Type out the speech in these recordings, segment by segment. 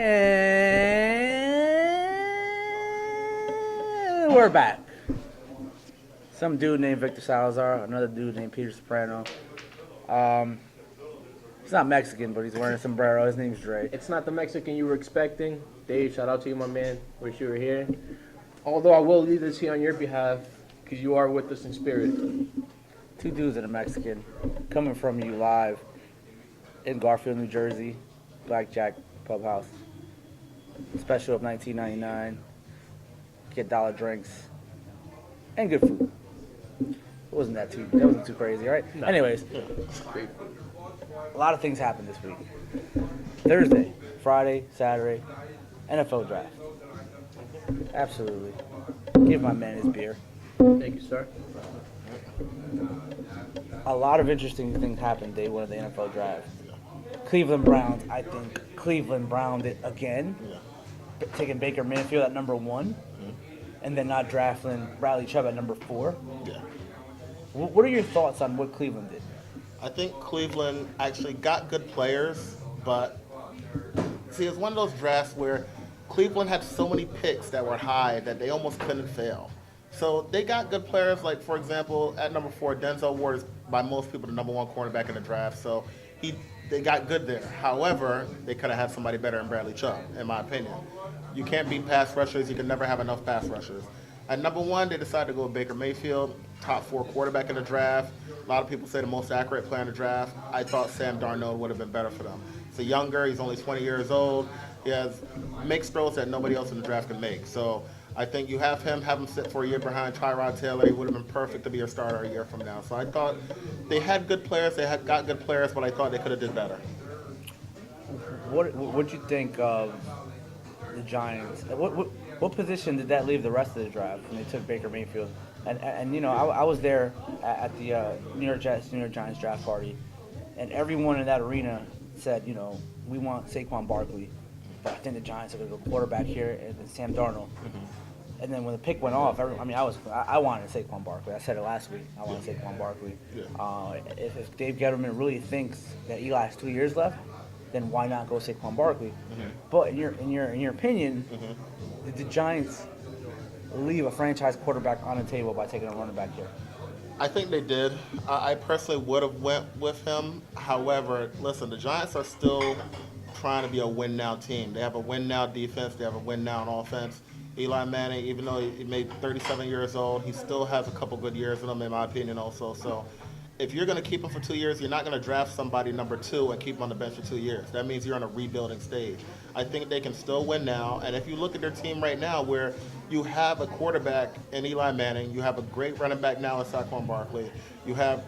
And we're back. Some dude named Victor Salazar, another dude named Peter Soprano. He's not Mexican, but he's wearing a sombrero. His name's Dre. It's not the Mexican you were expecting. Dave, shout out to you, my man. Wish you were here. Although I will leave this here on your behalf because you are with us in spirit. Two dudes that are Mexican, coming from you live in Garfield, New Jersey, Blackjack Pub House. Special of $19.99. Get dollar drinks and good food. It wasn't too crazy, right? No. Anyways, a lot of things happened this week. Thursday, Friday, Saturday, NFL draft. Absolutely. Give my man his beer. Thank you, sir. A lot of interesting things happened day one of the NFL draft. Cleveland Browns, I think Cleveland Browned it again. Taking Baker Mayfield at number 1. And then not drafting Bradley Chubb at number 4. Yeah. What are your thoughts on what Cleveland did? I think Cleveland actually got good players, but see, it's one of those drafts where Cleveland had so many picks that were high that they almost couldn't fail. So they got good players, like, for example, at number 4, Denzel Ward is by most people the number 1 cornerback in the draft. So they got good there. However, they could have had somebody better than Bradley Chubb, in my opinion. You can't beat pass rushers. You can never have enough pass rushers. At number 1, they decided to go with Baker Mayfield, top 4 quarterback in the draft. A lot of people say the most accurate player in the draft. I thought Sam Darnold would have been better for them. He's younger. He's only 20 years old. He makes throws that nobody else in the draft can make. So I think you have him sit for a year behind Tyrod Taylor. He would have been perfect to be your starter a year from now. So I thought they had good players. They had got good players, but I thought they could have did better. What'd you think of the Giants? What position did that leave the rest of the draft when they took Baker Mayfield? And you know, I was there at the New York Giants draft party, and everyone in that arena said, you know, we want Saquon Barkley, but I think the Giants are going to go quarterback here and then Sam Darnold. Mm-hmm. And then when the pick went off, I wanted Saquon Barkley. I said it last week. I wanted Saquon Barkley. Yeah. If Dave Gettleman really thinks that Eli has 2 years left, then why not go Saquon Barkley? Mm-hmm. But in your opinion, did the Giants leave a franchise quarterback on the table by taking a running back here? I think they did. I personally would have went with him. However, listen, the Giants are still trying to be a win-now team. They have a win-now defense. They have a win-now on offense. Eli Manning, even though he made 37 years old, he still has a couple good years in him, in my opinion, also. So if you're going to keep him for 2 years, you're not going to draft somebody number 2 and keep him on the bench for 2 years. That means you're on a rebuilding stage. I think they can still win now. And if you look at their team right now, where you have a quarterback in Eli Manning, you have a great running back now in Saquon Barkley, you have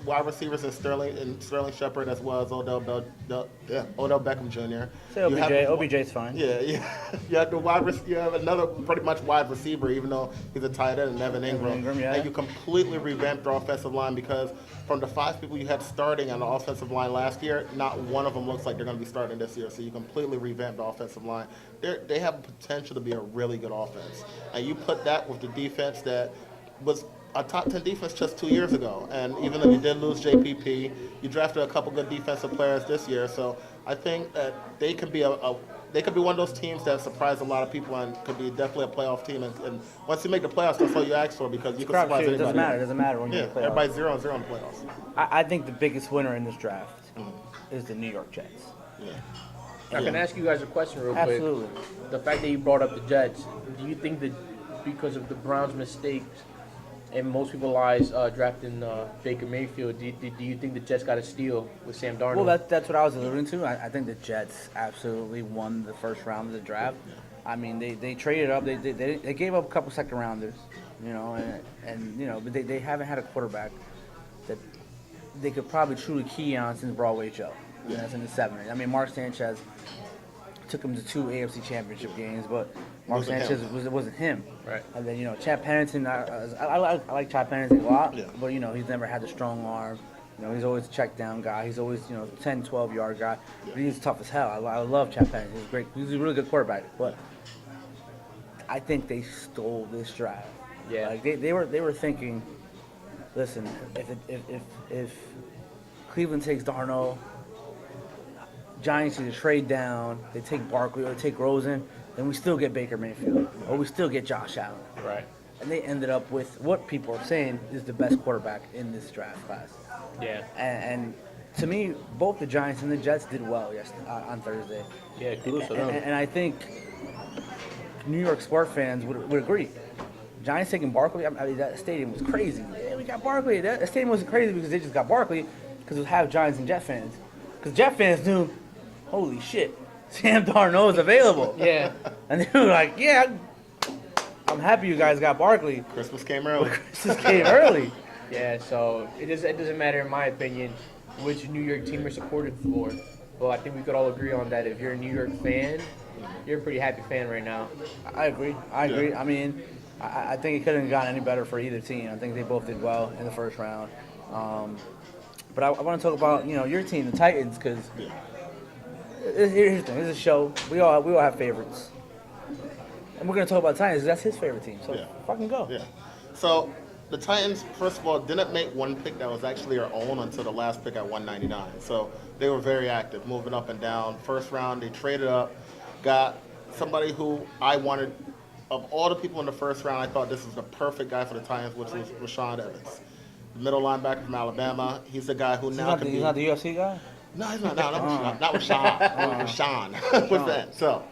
wide receivers in Sterling Shepard as well as Odell Beckham Jr. Say OBJ's fine. Yeah. You have another pretty much wide receiver, even though he's a tight end, and Evan Ingram. Yeah. And you completely revamped the offensive line because from the 5 people you had starting on the offensive line last year, not one of them looks like they're going to be starting this year. So you completely revamped the offensive line. They have potential to be a really good offense. And you put that with the defense that was a top 10 defense just 2 years ago. And even though you did lose JPP, you drafted a couple good defensive players this year. So I think that they could be they could be one of those teams that surprise a lot of people and could be definitely a playoff team. And once you make the playoffs, that's all you ask for because you can surprise anybody. It doesn't matter when you make the playoffs. Everybody's 0-0 in the playoffs. I think the biggest winner in this draft is the New York Jets. Yeah. I can ask you guys a question real quick. Absolutely. The fact that you brought up the Jets, do you think that because of the Browns' mistakes and most people's eyes drafting Baker Mayfield, do you think the Jets got a steal with Sam Darnold? Well, that's what I was alluding to. I think the Jets absolutely won the first round of the draft. I mean, they traded up. They gave up a couple second rounders, you know, and you know, but they haven't had a quarterback that they could probably truly key on since Broadway Joe. And that's in the 70s. I mean, Mark Sanchez took him to 2 AFC Championship games, but Mark Sanchez wasn't him. Right. And then, you know, Chad Pennington, I like Chad Pennington a lot, but, you know, he's never had the strong arm. You know, he's always a check down guy. He's always, 10, 12-yard guy. But he's tough as hell. I love Chad Pennington. He's great. He's a really good quarterback. But I think they stole this draft. Yeah. Like they were thinking, listen, if Cleveland takes Darnold, Giants either trade down, they take Barkley or they take Rosen, then we still get Baker Mayfield or we still get Josh Allen. Right. And they ended up with what people are saying is the best quarterback in this draft class. Yeah. And to me, both the Giants and the Jets did well on Thursday. Yeah, kudos to And, them. and I think New York sports fans would agree. Giants taking Barkley, I mean, that stadium was crazy. Yeah, we got Barkley. That stadium wasn't crazy because they just got Barkley because it was half Giants and Jet fans. Because Jet fans knew, holy shit, Sam Darnold is available. Yeah. And they were like, yeah, I'm happy you guys got Barkley. Christmas came early. Christmas came early. Yeah, so it doesn't matter, in my opinion, which New York team you're supported for. Well, I think we could all agree on that. If you're a New York fan, you're a pretty happy fan right now. I agree. Yeah. I mean, I think it couldn't have gotten any better for either team. I think they both did well in the first round. But I want to talk about your team, the Titans, because here's the thing. This is a show. We all have favorites, and we're gonna talk about Titans. That's his favorite team. So Yeah. fucking go. Yeah. So the Titans, first of all, didn't make one pick that was actually our own until the last pick at 199. So they were very active, moving up and down. First round, they traded up, got somebody who I wanted. Of all the people in the first round, I thought this was the perfect guy for the Titans, which was Rashawn Evans, the middle linebacker from Alabama. He's the guy who now could be. He's not the UFC guy. No, he's not. No, not Rashawn. Rashawn. With that. So,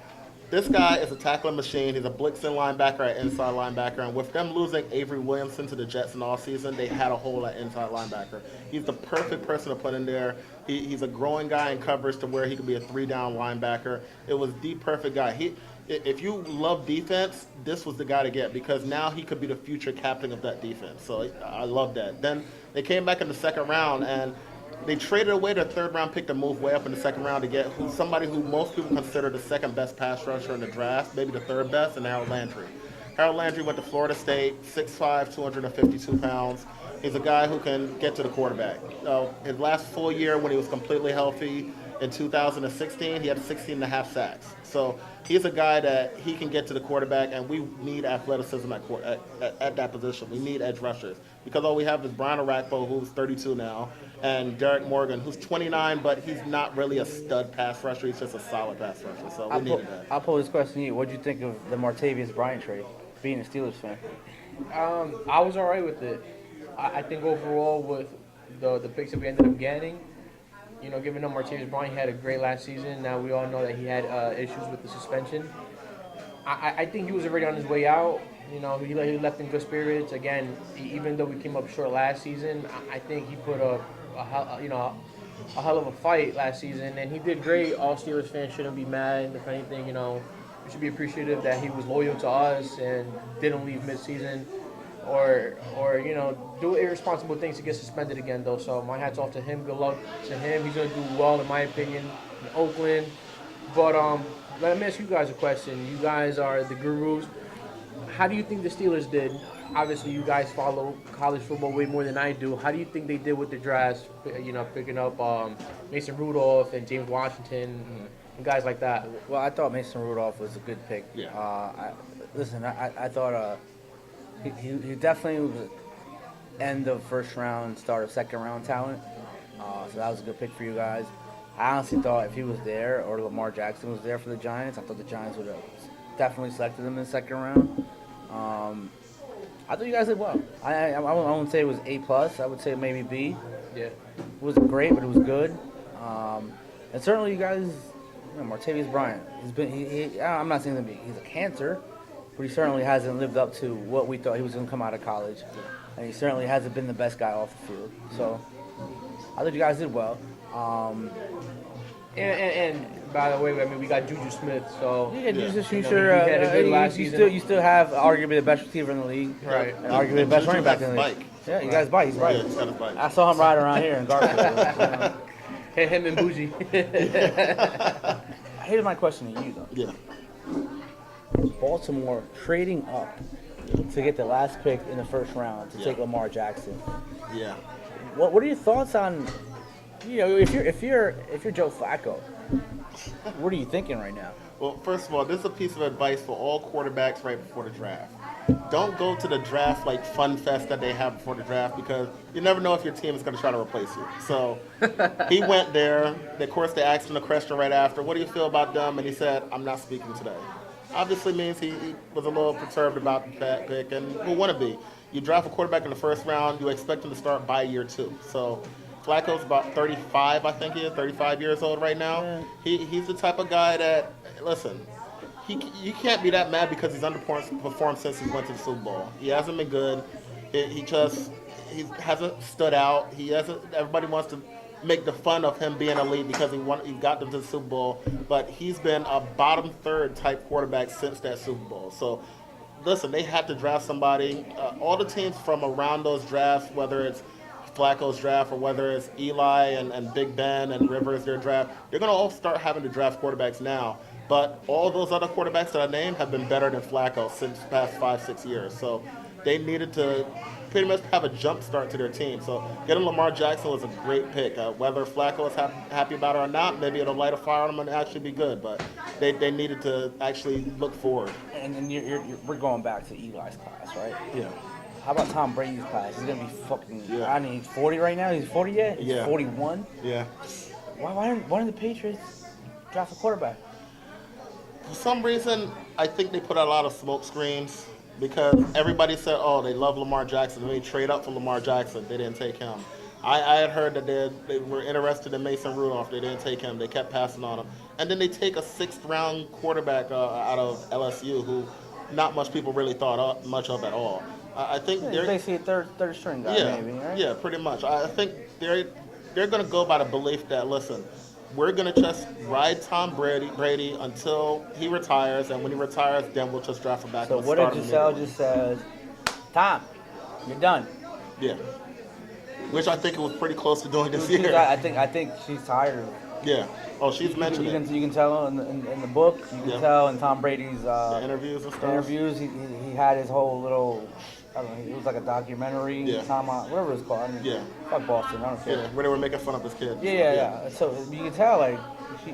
this guy is a tackling machine. He's a blitzing linebacker at inside linebacker. And with them losing Avery Williamson to the Jets in all season, they had a hole at inside linebacker. He's the perfect person to put in there. He's a growing guy in coverage to where he could be a 3-down linebacker. It was the perfect guy. If you love defense, this was the guy to get because now he could be the future captain of that defense. So I love that. Then they came back in the second round and they traded away their third-round pick to move way up in the second round to get somebody who most people consider the second best pass rusher in the draft, maybe the third best, and Harold Landry. Harold Landry went to Florida State, 6'5", 252 pounds. He's a guy who can get to the quarterback. His last full year when he was completely healthy in 2016, he had 16 and a half sacks. So he's a guy that he can get to the quarterback, and we need athleticism at that position. We need edge rushers because all we have is Brian Orakpo, who's 32 now, and Derek Morgan, who's 29, but he's not really a stud pass rusher. He's just a solid pass rusher. So we needed that. I'll pose this question to you. What do you think of the Martavius Bryant trade, being a Steelers fan? I was all right with it. I think overall with the picks that we ended up getting, given up Martavius Bryant, he had a great last season. Now we all know that he had issues with the suspension. I think he was already on his way out. He left in good spirits. Again, even though we came up short last season, I think he put a hell of a fight last season, and he did great. All Steelers fans shouldn't be mad. If anything, we should be appreciative that he was loyal to us and didn't leave mid-season or do irresponsible things to get suspended again, though. So my hat's off to him. Good luck to him. He's going to do well, in my opinion, in Oakland. But let me ask you guys a question. You guys are the gurus. How do you think the Steelers did? Obviously, you guys follow college football way more than I do. How do you think they did with the drafts, picking up Mason Rudolph and James Washington and guys like that? Well, I thought Mason Rudolph was a good pick. Yeah. I thought he definitely was end of first round, start of second round talent. So that was a good pick for you guys. I honestly thought if he was there or Lamar Jackson was there for the Giants, I thought the Giants would have definitely selected him in the second round. I thought you guys did well. I wouldn't say it was A+. I would say maybe B. Yeah. It wasn't great, but it was good. And certainly you guys, Martavius Bryant, I'm not saying he's a cancer, but he certainly hasn't lived up to what we thought he was going to come out of college. And he certainly hasn't been the best guy off the field. So I thought you guys did well. And by the way, we got Juju Smith, so You got Jesus he Future. had a good last season. You still have arguably the best receiver in the league. Right. And arguably the best running back in the league. Bike. Yeah, you guys bike. He's Yeah, right. he's got his bike. I saw him ride around here in Garfield. Him and Bougie. Here's my question to you, though. Yeah. Baltimore trading up to get the last pick in the first round to take Lamar Jackson. Yeah. What are your thoughts on, if you're Joe Flacco, What are you thinking right now? Well, first of all, this is a piece of advice for all quarterbacks right before the draft. Don't go to the draft like fun fest that they have before the draft because you never know if your team is going to try to replace you. So he went there. Of course, they asked him the question right after, what do you feel about them? And he said, I'm not speaking today. Obviously means he was a little perturbed about that pick and will want to be. You draft a quarterback in the first round, you expect him to start by year 2. So Flacco's about 35, I think he is, 35 years old right now. He's the type of guy that, listen, you can't be that mad because he's underperformed since he went to the Super Bowl. He hasn't been good. He hasn't stood out. Everybody wants to make the fun of him being elite because he got them to the Super Bowl, but he's been a bottom third type quarterback since that Super Bowl. So listen, they had to draft somebody. All the teams from around those drafts, whether it's Flacco's draft or whether it's Eli and Big Ben and Rivers, their draft, they're going to all start having to draft quarterbacks now. But all those other quarterbacks that I named have been better than Flacco since the past 5-6 years. So they needed to pretty much have a jump start to their team. So getting Lamar Jackson was a great pick. Whether Flacco is happy about it or not, maybe it'll light a fire on him and actually be good. But they needed to actually look forward. And then we're going back to Eli's class, right? Yeah. How about Tom Brady's class? He's gonna be fucking. Yeah. I mean, he's 40 right now. He's 40 yet? He's Yeah. 41. Yeah. Why didn't the Patriots draft a quarterback? For some reason, I think they put out a lot of smoke screens because everybody said, oh, they love Lamar Jackson. They trade up for Lamar Jackson. They didn't take him. I had heard that they were interested in Mason Rudolph. They didn't take him. They kept passing on him. And then they take a 6th-round quarterback out of LSU who not much people really thought much of at all. I think He's they're basically a third string guy, yeah, maybe, right? yeah, pretty much. I think they're going to go by the belief that, listen, we're going to just ride Tom Brady until he retires, and when he retires, then we'll just draft him back. So and what start if him Giselle immediately. just says, Tom, you're done? Yeah. Which I think it was pretty close to doing this She's- year. I think she's tired of it. Yeah. Oh, she's mentioned it. You can tell in the book. You can Yeah. tell in Tom Brady's The interviews and stuff. interviews. He had his whole little. I don't know. It was like a documentary. Yeah. Tom, whatever it's called. I mean, Yeah. Fuck Boston. I don't care. Yeah, where they were making fun of his kid. Yeah. So you can tell like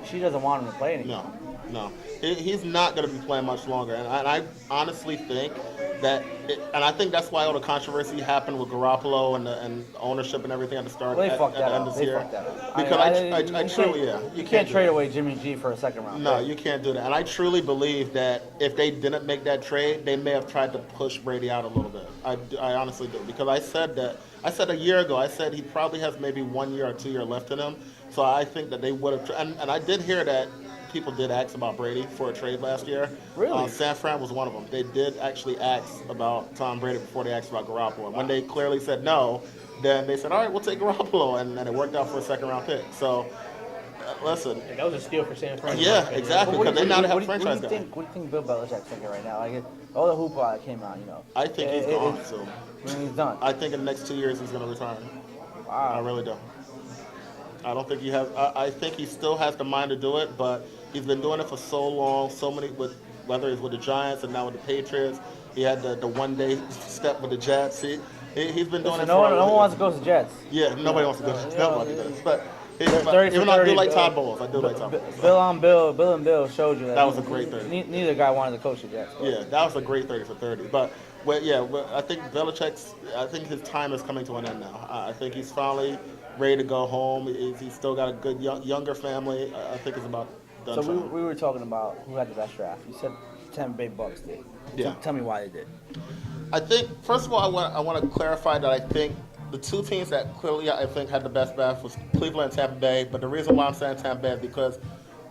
she doesn't want him to play anymore. No. He's not going to be playing much longer. And I honestly think that, and I think that's why all the controversy happened with Garoppolo and ownership and everything at the start. Well, they fucked at that the end up. of They this year. fucked that up. Because I you truly, can't- yeah. You can't do trade that. away Jimmy G for a second round. No, pick. you can't do that. And I truly believe that if they didn't make that trade, they may have tried to push Brady out a little bit. I honestly do. Because I said a year ago, I said he probably has maybe 1 year or 2 years left in him. So I think that they would have, and I did hear that people did ask about Brady for a trade last year. Really? San Fran was one of them. They did actually ask about Tom Brady before they asked about Garoppolo. And when they clearly said no, then they said, all right, we'll take Garoppolo. And it worked out for a 2nd-round pick. So, listen. That was a steal for San Fran. Yeah, exactly. But Because they now have a what franchise do guy. you think? What do you think Bill Belichick's thinking right now? Like all the hoopla that came out, I think he's gone, so. I mean, he's done. I think in the next 2 years he's going to retire. Wow. I really do. I don't think he has. I think he still has the mind to do it, but he's been doing it for so long. So many whether it's with the Giants and now with the Patriots. He had the one-day step with the Jets. He's been doing Listen, it no for one a long wants to go to the Jets. Yeah, nobody wants to go. Nobody does. But 30 even for though I do 30, like Todd Bowles, I do like Todd Bowles. Bill and Bill showed you that. That was a great 30. Neither guy wanted to coach the Jets. But. Yeah, that was a great 30 for 30. But I think Belichick's. I think his time is coming to an end now. I think he's finally ready to go home. He's still got a good younger family. I think it's about done. So for him. we were talking about who had the best draft. You said Tampa Bay Bucks did. Yeah. Tell me why they did. I think first of all, I want to clarify that I think the two teams that clearly I think had the best draft was Cleveland and Tampa Bay. But the reason why I'm saying Tampa Bay is because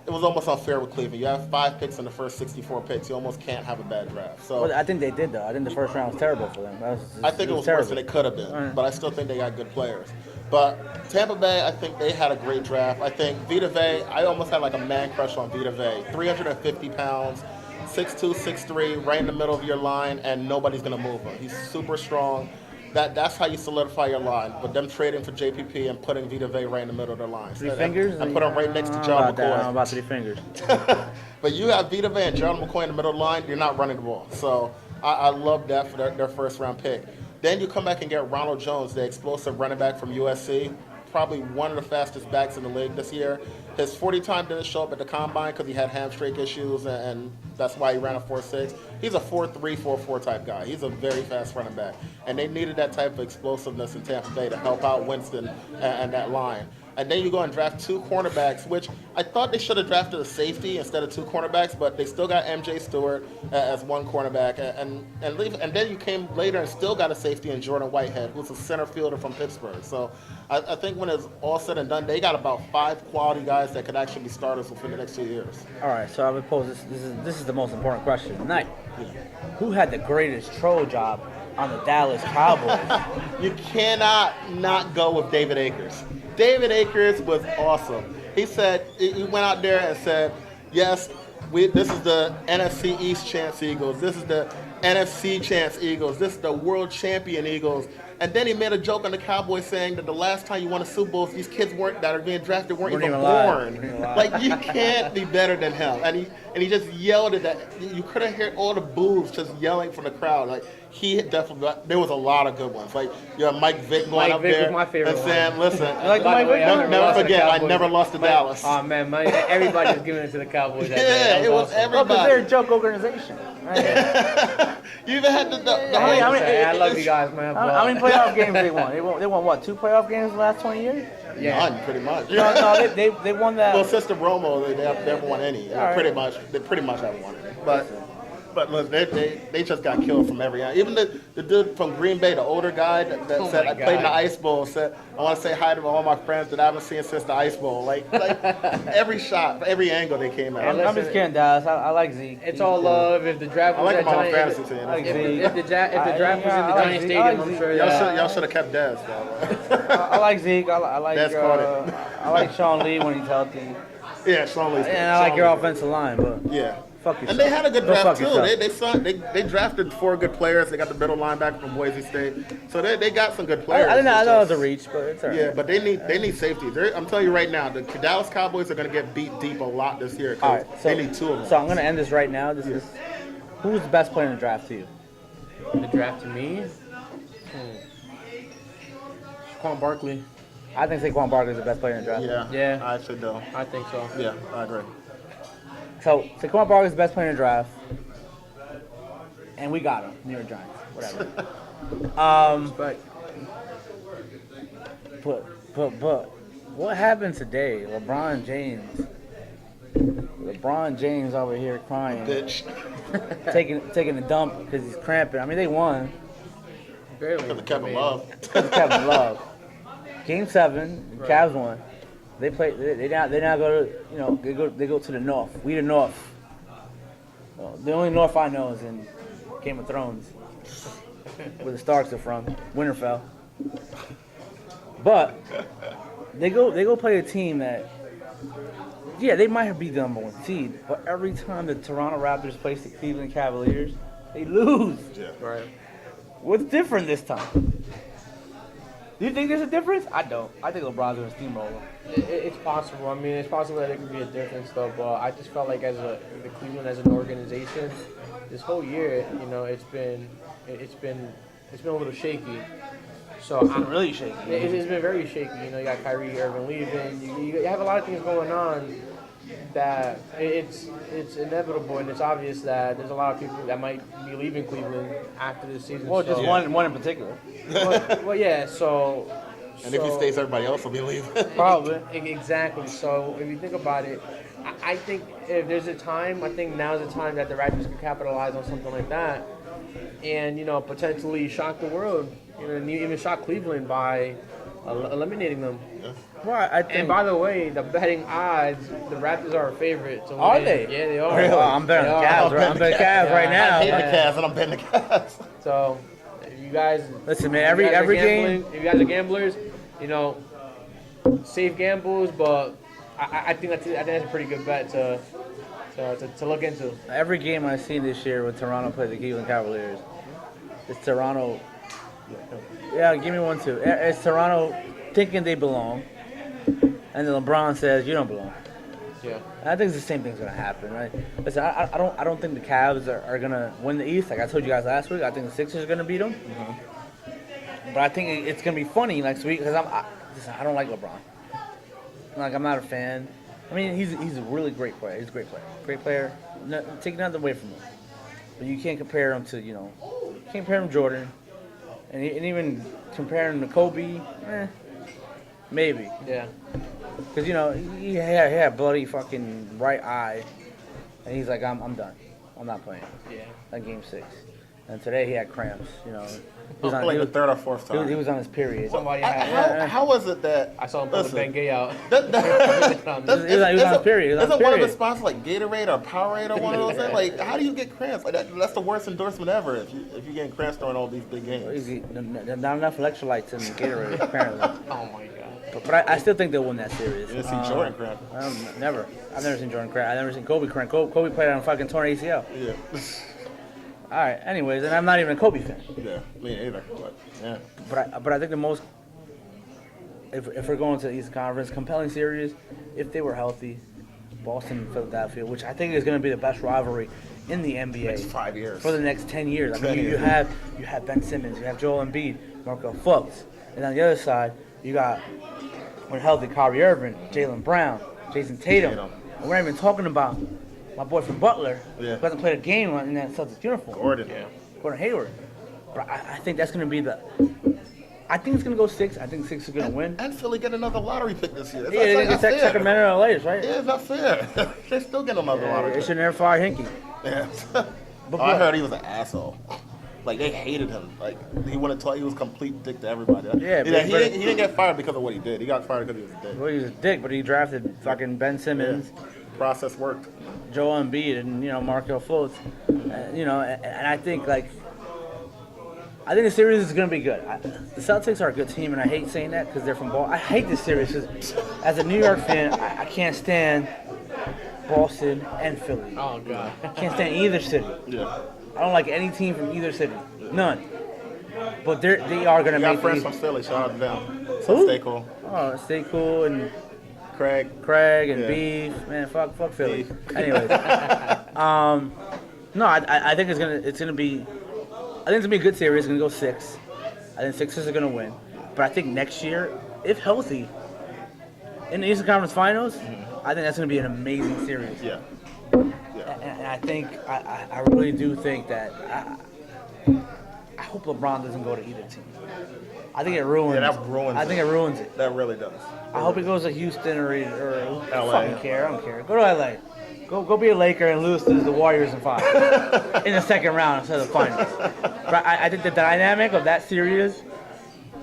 it was almost unfair with Cleveland. You have 5 picks in the first 64 picks. You almost can't have a bad draft. So Well, I think they did though. I think the first round was terrible for them. I think it was worse than it could have been, Right. but I still think they got good players. But Tampa Bay, I think they had a great draft. I think Vita Vea, I almost had like a man crush on Vita Vea. 350 pounds, 6'2", 6'3", right in the middle of your line, and nobody's going to move him. He's super strong. That's how you solidify your line. But them trading for JPP and putting Vita Vea right in the middle of their line. Three fingers? I put him right next to I don't know John about that. I don't know McCoy. about 3 fingers. But you have Vita Vea and Gerald McCoy in the middle of the line, you're not running the ball. So I love that for their first round pick. Then you come back and get Ronald Jones, the explosive running back from USC. probably one of the fastest backs in the league this year. His 40 time didn't show up at the combine because he had hamstring issues, and that's why he ran a 4.6. He's a 4.3, 4.4 type guy. He's a very fast running back, and they needed that type of explosiveness in Tampa Bay to help out Winston and that line. And then you go and draft 2 cornerbacks, which I thought they should have drafted a safety instead of 2 cornerbacks, but they still got MJ Stewart as 1 cornerback. And then you came later and still got a safety in Jordan Whitehead, who's a center fielder from Pittsburgh. So I think when it's all said and done, they got about 5 quality guys that could actually be starters within the next 2 years. All right, so I would pose this is the most important question tonight. Who had the greatest troll job on the Dallas Cowboys? You cannot not go with David Akers. David Akers was awesome. He went out there and said, yes, this is the NFC East Chance Eagles. This is the NFC Chance Eagles. This is the world champion Eagles. And then he made a joke on the Cowboys saying that the last time you won a Super Bowl, these kids that are being drafted weren't even born. Like, you can't be better than him. And he just yelled at that. You could have heard all the boos just yelling from the crowd. Like, he definitely, there was a lot of good ones. Like, you have Mike Vick going up there was my favorite and saying, listen, like the Mike Vick? never forget, I never lost to Dallas. Oh man, everybody was giving it to the Cowboys. Yeah, it was awesome. everybody. Because they're a joke organization. Right? You even had the I love you guys, man. How many playoff games they won? They won what? 2 playoff games in the last 20 years? Yeah. None, pretty much. No, they won that. Well, since the Romo, they never won any. Right. They pretty much haven't won any. But look, they just got killed from every angle. Even the dude from Green Bay, the older guy that said I played in the Ice Bowl, said I want to say hi to all my friends that I haven't seen since the Ice Bowl. Like every shot, every angle they came at. I'm just kidding, Dallas. I like Zeke. It's all love. If the draft I was like at him on my Giant, fantasy team. I like Zeke. if the draft was in the Giant Stadium, I'm sure Y'all should have kept Dez though. I like Zeke. I like That's caught I like Sean Lee when he's healthy. Yeah, Sean Lee's good. And I like Sean your Lee's offensive line, but good. Yeah. fuck yourself. And they had a good Go draft fuck too. yourself. They drafted 4 good players. They got the middle linebacker from Boise State, so they got some good players. I didn't know It's it was a just- reach, but it's all right. Yeah, but they need safeties. I'm telling you right now, the Dallas Cowboys are going to get beat deep a lot this year. 'Cause All right, so, they need 2 of them. So I'm gonna end this right now. This is who's the best player in the draft to you? The draft to me, Saquon Barkley. I think Saquon Barkley is the best player in the draft. Yeah. I actually do. I think so. Yeah, I agree. So Saquon Barkley is the best player in the draft, and we got him. New York Giants, whatever. But what happened today? LeBron James over here crying, Bitch. taking a dump because he's cramping. I mean, they won. Barely. Because of Kevin Love. Because of Kevin Love. Game 7, the Cavs won. They play. They now go to they go to the North. We the North. Well, the only North I know is in Game of Thrones, where the Starks are from, Winterfell. But they go play a team that, yeah, they might have beat the number 1 seed, but every time the Toronto Raptors play the Cleveland Cavaliers, they lose. Yeah. Right. What's different this time? Do you think there's a difference? I don't. I think LeBron's gonna steamroll them. It's possible. I mean, it's possible that it could be a difference, though. But I just felt like the Cleveland as an organization, this whole year, it's been a little shaky. So It's been really shaky. It's been very shaky. You got Kyrie Irving leaving. You have a lot of things going on that it's inevitable, and it's obvious that there's a lot of people that might be leaving Cleveland after this season. Well, just one in particular. Well, yeah. So. And if he stays, everybody else will be leaving. Probably. Exactly. So if you think about it, I think if there's a time, I think now's the time that the Raptors can capitalize on something like that, and potentially shock the world, and even shock Cleveland by eliminating them. Right. I think. And by the way, the betting odds, the Raptors are a favorite to win. Are they? Yeah, they are. Really? I'm betting the Cavs. Right? I'm betting the Cavs right now. I hate the Cavs, and I'm betting the Cavs. So, if you guys Listen, man. Every game. if you guys are gamblers, safe gambles, but I think that's a pretty good bet to look into. Every game I've seen this year when Toronto played the Cleveland Cavaliers, it's Toronto. Yeah, give me one too. It's Toronto thinking they belong, and then LeBron says you don't belong. Yeah. And I think it's the same thing's gonna happen, right? Listen, I don't think the Cavs are gonna win the East. Like I told you guys last week, I think the Sixers are gonna beat them. But I think it's gonna be funny next week because listen, I don't like LeBron. Like, I'm not a fan. I mean, he's a really great player. He's a great player. Great player. No, take nothing away from him. But you can't compare him to, you can't compare him to Jordan. And even comparing him to Kobe, maybe. Yeah. Because, he had bloody fucking right eye. And he's like, I'm done. I'm not playing. Yeah. That game 6. And today he had cramps, He was Like the third or fourth time. he was on his period. Somebody had. How was it that I saw him pull the Ben Gay out. He was on his period. Isn't one of the sponsors like Gatorade or Powerade or one of those things? Like, how do you get cramps? Like that's the worst endorsement ever. If you getting cramps during all these big games. Not enough electrolytes in Gatorade, apparently. Oh my God. But I still think they'll win that series. You didn't see Jordan cramp. Never. I've never seen Jordan cramp. I've never seen Kobe cramp. Kobe played on fucking torn ACL. Yeah. All right. Anyways, and I'm not even a Kobe fan. Yeah. Me either. But yeah. But I think the most, if we're going to the Eastern Conference, compelling series, if they were healthy, Boston and Philadelphia, which I think is going to be the best rivalry in the NBA Next 5 years. for the next 10 years. I 10 mean, you years. have Ben Simmons, you have Joel Embiid, Marco Fultz, and on the other side, you got, when healthy, Kyrie Irving, Jaylen Brown, Jason Tatum. And we're not even talking about my boy from Butler, who hasn't played a game in that Celtics uniform. Gordon. Yeah. Gordon Hayward. But I think that's going to be I think it's going to go 6. I think 6 is going to win. And Philly get another lottery pick this year. Yeah, they get Sacramento or Lakers, right? Yeah, it's not fair. They still get another lottery They pick. should never fire Hinkie. Yeah. But I heard he was an asshole. Like, they hated him. Like, he wouldn't talk. He was a complete dick to everybody. Yeah, he didn't get fired because of what he did. He got fired because he was a dick. Well, he was a dick, but he drafted fucking Ben Simmons, Process worked. Joel Embiid, and Markel Fultz. And I think I think the series is going to be good. The Celtics are a good team, and I hate saying that because they're from Boston. I hate this series because as a New York fan, I can't stand Boston and Philly. Oh God. I can't stand either city. Yeah. I don't like any team from either city. None. But they are going to You got make friends these. from Philly. Shout out to them. Who? Stay cool. Oh, stay cool and Craig. and Yeah. Beef. Man, fuck Philly. Beef. Anyways, no, I think it's gonna be a good series. It's gonna go 6. I think Sixers are gonna win. But I think next year, if healthy, in the Eastern Conference Finals, I think that's gonna be an amazing series. Yeah. And I think I really do think that I hope LeBron doesn't go to either team. I think it ruins. Yeah, that ruins I think it ruins it. That really does. I hope he goes to Houston or LA. fucking care. I don't care. Go to LA. Go be a Laker and lose to the Warriors in 5 in the second round instead of the finals. But I think the dynamic of that series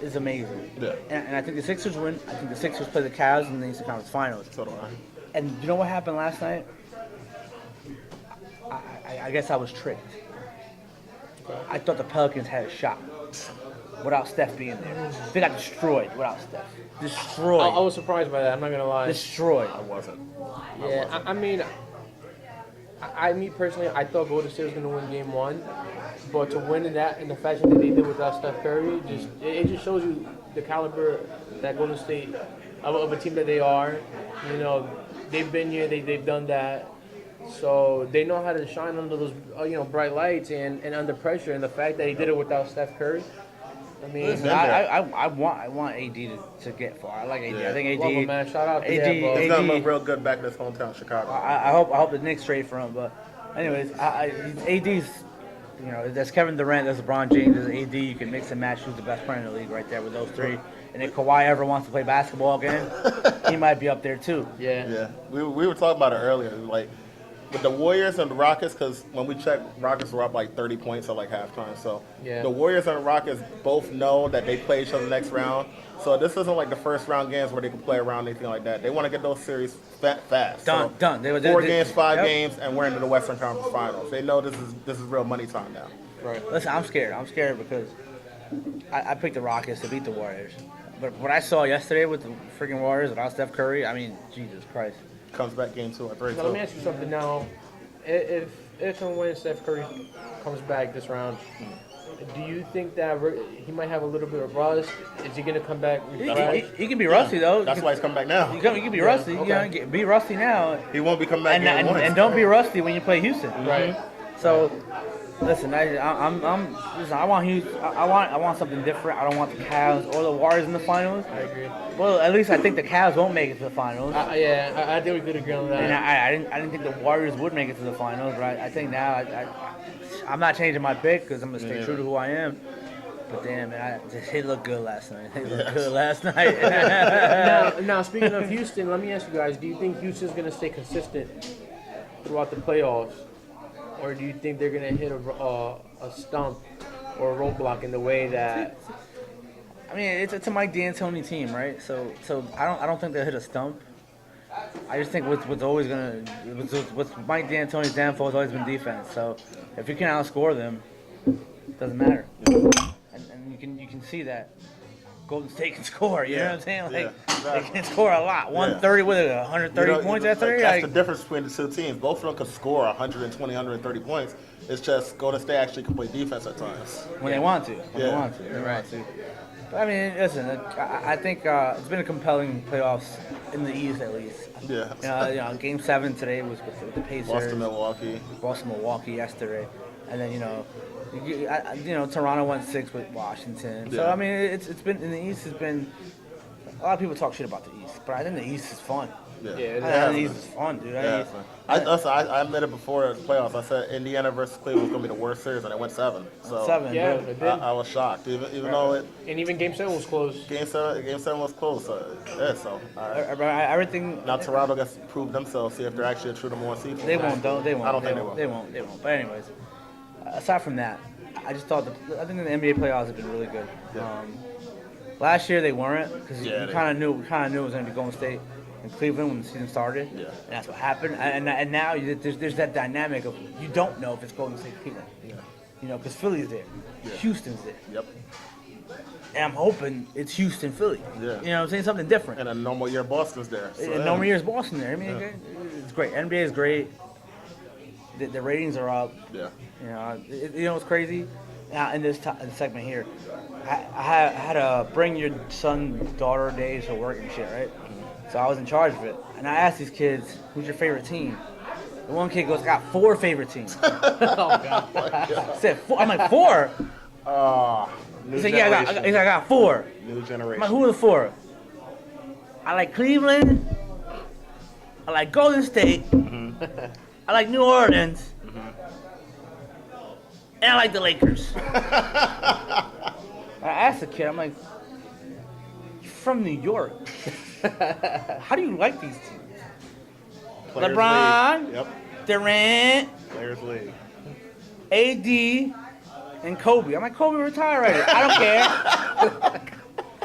is amazing. Yeah. And I think the Sixers win. I think the Sixers play the Cavs in the Eastern Conference Finals. So do I. And you know what happened last night? I guess I was tricked. I thought the Pelicans had a shot without Steph being there. They got destroyed without Steph. Destroyed. I was surprised by that. I'm not gonna lie. Destroyed. I wasn't. Yeah, I mean, me personally, I thought Golden State was gonna win Game 1, but to win in the fashion that they did without Steph Curry, it just shows you the caliber that Golden State of a team that they are. They've been here, they've done that, so they know how to shine under those bright lights and under pressure. And the fact that he did it without Steph Curry, I mean, Listen, I want AD to get far. I like AD. Yeah. I think love him, AD. man. Shout out to AD that, bro. He's gonna look real good back in his hometown, Chicago. I hope the Knicks trade for him. But anyways, AD's. There's Kevin Durant, there's LeBron James, there's AD. You can mix and match who's the best player in the league right there with those 3. And if Kawhi ever wants to play basketball again, he might be up there too. Yeah. Yeah, we were talking about it earlier. Like with the Warriors and the Rockets, because when we checked, Rockets were up like 30 points at like halftime. So Yeah. the Warriors and the Rockets both know that they play each other next round. So this isn't like the first round games where they can play around anything like that. They want to get those series fast. Done. So Done. 4 games, 5 yep. games, and we're into the Western Conference Finals. They know this is real money time now. Right. Listen, I'm scared. I'm scared because I picked the Rockets to beat the Warriors. But what I saw yesterday with the freaking Warriors without Steph Curry, I mean, Jesus Christ. Comes back game 2 at 3-2. Now, let me ask you something now. If and when Steph Curry comes back this round, do you think that he might have a little bit of rust? Is he going to come back refreshed? He can be rusty though. That's why he's coming back now. You can be rusty. okay. Be rusty now, He won't be coming back and game 1. don't be rusty when you play Houston. Right. So Listen, listen, I want Houston. I want something different. I don't want the Cavs or the Warriors in the finals. I agree. Well, at least I think the Cavs won't make it to the finals. I think we could agree on that. And I didn't think the Warriors would make it to the finals, but I think now I'm not changing my pick because I'm gonna stay true to who I am. But damn, man, they looked good last night. They looked good last night. Now, speaking of Houston, let me ask you guys: do you think Houston's gonna stay consistent throughout the playoffs, or do you think they're gonna hit a stump or a roadblock in the way that? I mean, it's a Mike D'Antoni team, right? So I don't think they'll hit a stump. I just think what's Mike D'Antoni's downfall has always been defense. So if you can outscore them, it doesn't matter. And you can see that Golden State can score. You know what I'm saying? Like exactly. they can score a lot. 130 with 130 points yesterday. That's the difference between the two teams. Both of them could score 120, 130 points. It's just Golden State actually can play defense at times. When they want to. When they want to. But I mean, listen, I think it's been a compelling playoffs in the East at least. Yeah. You know, Game 7 today was with the Pacers. Boston, Milwaukee yesterday, and then Toronto went 6 with Washington. So Yeah. I mean, it's been in the East has been a lot of people talk shit about the East, but I think the East is fun. Yeah, I think the East is fun, dude. I admit it before the playoffs. I said Indiana versus Cleveland was going to be the worst series, and it went 7. So 7. Yeah, dude. it did. I was shocked, even though And even Game 7 was close. Game 7 was close. So Everything. now Toronto gets to prove themselves, see if they're actually a true number 1 seed. They won't. They won't. I don't think They won't. But anyways, aside from that, I just thought I think the NBA playoffs have been really good. Yeah. Last year they weren't because Yeah, we kind of knew it was going to be Golden State and Cleveland when the season started. Yeah. And that's what happened. And now there's that dynamic of you don't know if it's Golden State or Cleveland. Yeah. You know, because Philly's there, Yeah. Houston's there, Yep. and I'm hoping it's Houston, Philly. Yeah. You know what I'm saying? Something different. And a normal year, Boston's there. So, And no more years Boston there. I mean, it's great. NBA is great. The ratings are up. Yeah. You know what's crazy? Now in this segment here, I had a bring your son daughter days to work and shit, right? So I was in charge of it, and I asked these kids, "Who's your favorite team?" The one kid goes, "I got 4 favorite teams." Oh God. I said 4. I'm like 4. New He said, "Yeah, I got 4." New I'm generation. like, "Who are the 4?" I like Cleveland. I like Golden State. I like New Orleans. And I like the Lakers. I asked the kid, I'm like, "You're from New York. How do you like these teams?" Players LeBron. League. Yep. Durant, Players League. AD, and Kobe. I'm like, "Kobe retired already. I don't care."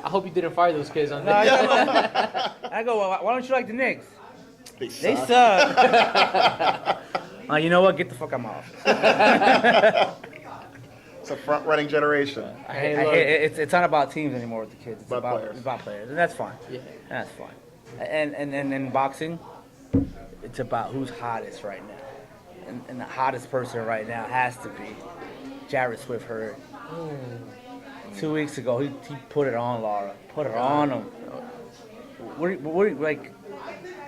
I hope you didn't fire those kids on No, I that. go, "Well, why don't you like the Knicks?" They suck. suck. You know what? Get the fuck out of my office. It's a front-running generation. It's not about teams anymore with the kids. It's About players. It's about players, and that's fine. Yeah. That's fine. And in boxing, it's about who's hottest right now, and the hottest person right now has to be Jared Swift Hurd. 2 weeks ago, he put it on Lara, put it on him. Like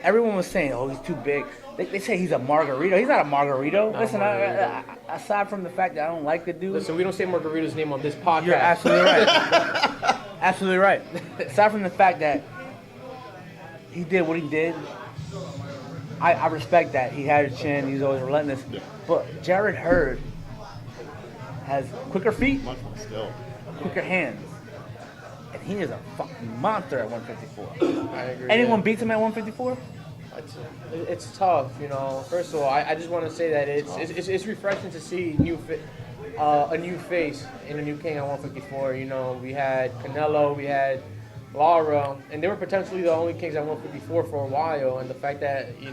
everyone was saying, "Oh, he's too big." They say he's a margarito. He's not a margarito. Listen, aside from the fact that I don't like the dude. Listen, we don't say Margarito's name on this podcast. You're absolutely right. Absolutely right. Aside from the fact that he did what he did, I respect that. He had his chin. He's always relentless. Yeah. But Jared Hurd has quicker feet, Much more skill. quicker hands. And he is a fucking monster at 154. I agree. Anyone beats him at 154? It's tough, you know. First of all, I just want to say that it's refreshing to see a new face and a new king at 154. You know, we had Canelo, we had Lara, and they were potentially the only kings at 154 for a while. And the fact that you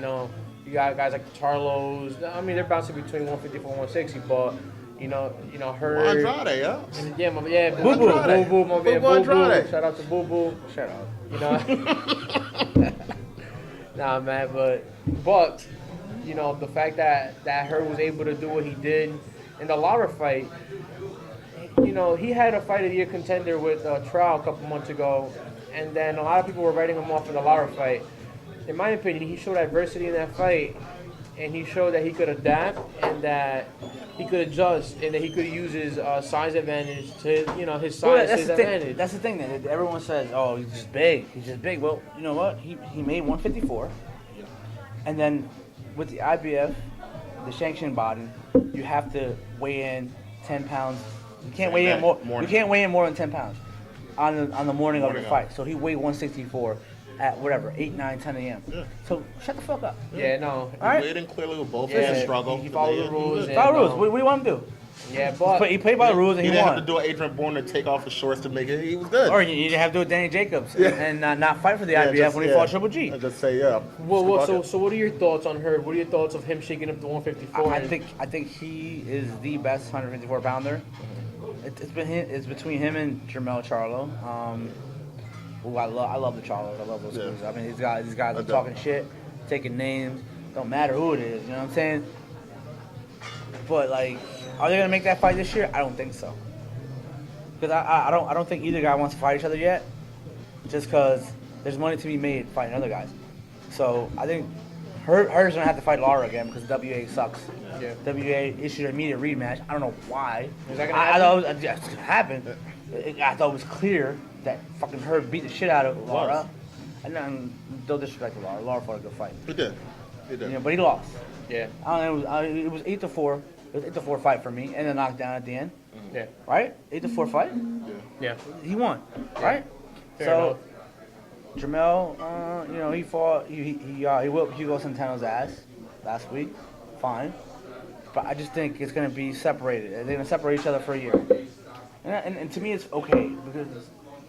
you got guys like Charlos. I mean, they're bouncing between 154 and 160, but you know, Hurd. Andrade, yeah. Yeah, Boo Boo. Boo Boo, my man, Boo Boo Boo Boo. Andrade. Shout out to Boo Boo. Shut up. You know. Nah, man, but you know the fact that Hurd was able to do what he did in the Lara fight. You know, he had a fight of the year contender with Trial a couple months ago, and then a lot of people were writing him off in the Lara fight. In my opinion, he showed adversity in that fight, and he showed that he could adapt and that he could adjust and that he could use his size advantage to his size Well, to his advantage. that's the thing that everyone says, oh, he's just big. He's just big. Well, you know what? He made 154. And then with the IBF, the sanctioning body, you have to weigh in 10 pounds. You can't weigh in more. You can't weigh in more than 10 pounds on the morning of the fight. So he weighed 164 at whatever 8, 9, 10 a.m. Yeah. So shut the fuck up. Yeah, no. All right. Weighed in clearly with both. Yeah, It's a struggle. he followed the rules. and, Follow rules. What do you want him to do? Yeah, but He played by the rules and He he didn't won. have to do an Adrian Bourne to take off his shorts to make it. He was good. Or you didn't have to do it Danny Jacobs and not fight for the Yeah, IBF just- when he yeah. fought Triple G. I just say yeah. so what are your thoughts on Hurd? What are your thoughts of him shaking up the 154? I think he is the best 154 pounder. It's between him and Jermell Charlo. I love the Charlos. I love those Yeah. guys. I mean, these guys I are do. talking shit, taking names. Don't matter who it is. You know what I'm saying? But like, are they gonna make that fight this year? I don't think so. Because I don't think either guy wants to fight each other yet. Just because there's money to be made fighting other guys. So I think Herd's gonna have to fight Lara again because WA sucks. Yeah. WA issued an immediate rematch. I don't know why. Is that gonna I happen? thought it was, it's gonna happen. I thought it was clear that fucking Herb beat the shit out of Lara. And then, no disrespect to Lara. Lara fought a good fight. He did. He did. You know, but he lost. Yeah, I don't know, it was 8-4. It was 8-4 fight for me, and a knockdown at the end. yeah, Right? 8-4 fight. yeah. He won. Right? Fair So, Jermell, he fought. He whipped Hugo Centeno's ass last week. Fine. But I just think it's going to be separated. They're going to separate each other for a year. And to me, it's okay because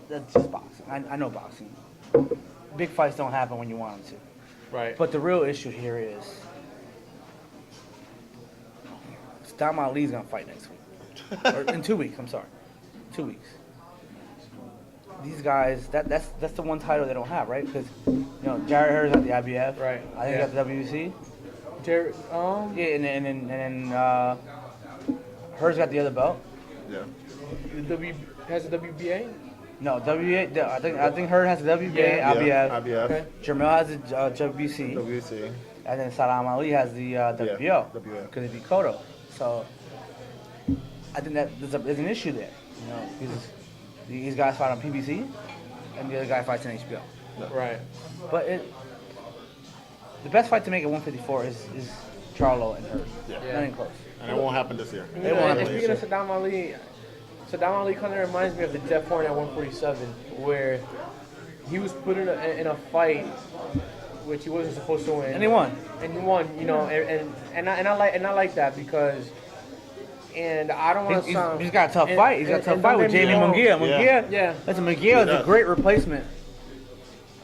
that's just boxing. I know boxing. Big fights don't happen when you want them to. Right. But the real issue here is Dom Ali's going to fight next week. Or in 2 weeks, I'm sorry. 2 weeks. These guys, that's the one title they don't have, right? Because, Jared Hurd's at the IBF. Right, I think yeah. at the WC. Jared, Yeah, and then Hurd's got the other belt. Yeah. has the WBA. No, I think Hurd has the WBA, Yeah. IBF. IBF. Okay. Jermell has the WBC. WC. And then Saddam Ali has the WBO. WBO. Because he beat Cotto. So I think that there's an issue there. These guys fight on PBC, and the other guy fights on HBO. Right. But the best fight to make at 154 is Charlo and Hurd. Yeah. Not even close. And it won't happen this year. You They know, won't and have speaking of Saddam Ali kind of reminds me of the Jeff Horn at 147, where he was put in a fight which he wasn't supposed to win, And he won. and he won. And I like that because. And I don't want to sound. He's got a tough fight. He's got a tough and fight don't with get me Jamie wrong. Munguia. Yeah. Listen, Munguia is Yeah. a great replacement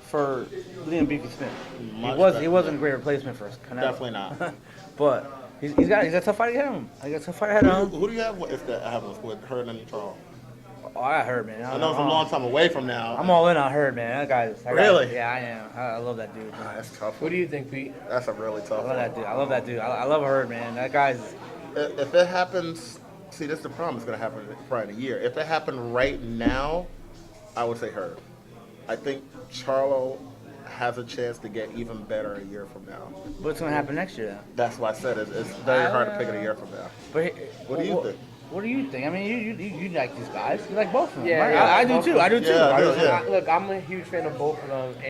for Liam Beefy Smith. Much He better. wasn't a great replacement for Canelo. Definitely not. But he's got a tough fight ahead of him. He got a tough fight ahead of him. Who do you have if that happens with Hurd and Charles? Oh, I heard, man. I know it's a long time away from now. I'm all in on Hurd, man. That guy's Really? Yeah, I am. I love that dude. That's tough. What do you think, Pete? That's a really tough I love one. that dude. I love that dude. I love Hurd, man. That guy's. If it happens, see, this is the problem. It's going to happen probably in a year. If it happened right now, I would say Hurd. I think Charlo has a chance to get even better a year from now. What's gonna happen next year, then? That's why I said it's very hard to pick it a year from now. But What do you think? What do you think? I mean, you like these guys. You like both of them, Yeah, right? yeah, I do both too. of them. I do too. Yeah, I do yeah. too. Look, I'm a huge fan of both of them.